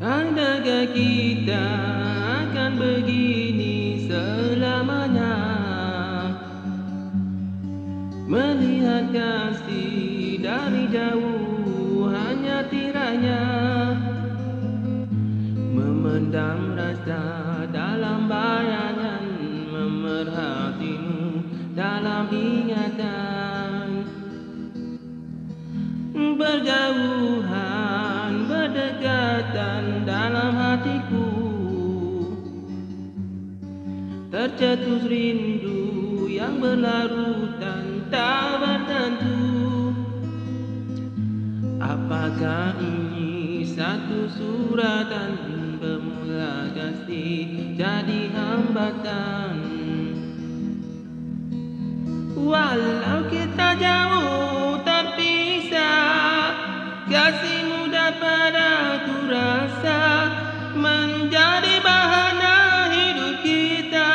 Adakah kita akan begini selamanya, melihat kasih dari jauh hanya tiranya, memendam rasa dalam bayangan, memerhatimu dalam ingatan. Berjauhan, berdekatan dalam hatiku, tercetus rindu yang berlarutan tak bertentu. Apakah ini satu suratan, bermula kasih jadi hambatan? Walau kita jauh terpisah, kasihmu dapat aku rasa, menjadi bahana hidup kita,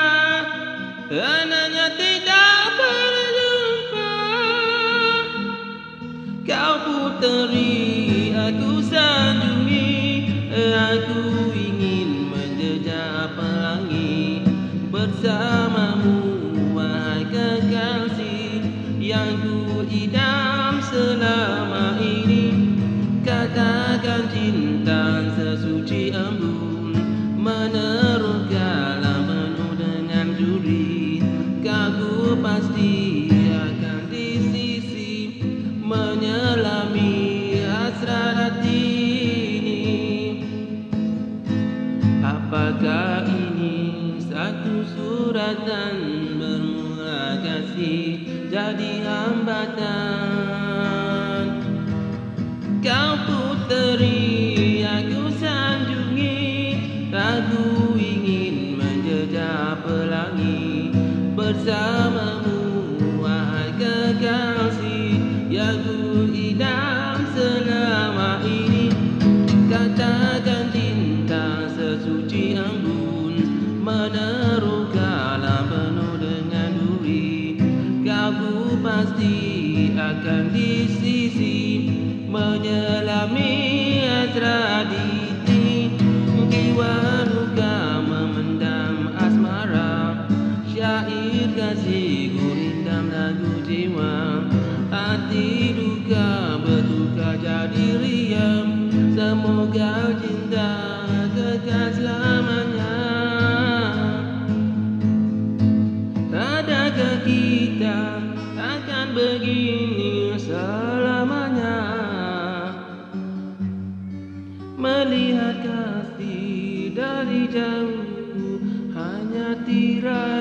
anehnya tidak berjumpa. Kau puteri, aku sanjungi, aku ingin menjejak pelangi bersamamu, wahai kekasih yang ku idam selama ini. Katakan cinta sesuci embun, meneruskan penuh dengan juri. Kau pasti akan di sisi, menyelami hasrat hati ini. Apakah ini satu suratan, bermula kasih jadi hambatan? Kau puteri, aku sanjungi, aku ingin menjejak pelangi bersamamu, wahai kekasih yang ku idam selama ini. Katakan cinta sesuci embun, menerukan penuh dengan duri. Kau pasti akan di sisi, menyelami tradisi. Jiwa luka memendam asmara, syair kasihku rindam lagu jiwa. Hati duka berduka jadi riang, semoga cinta kekal selamanya. Adakah kita akan begini selamanya, melihat kasih dari jauh hanya tirai.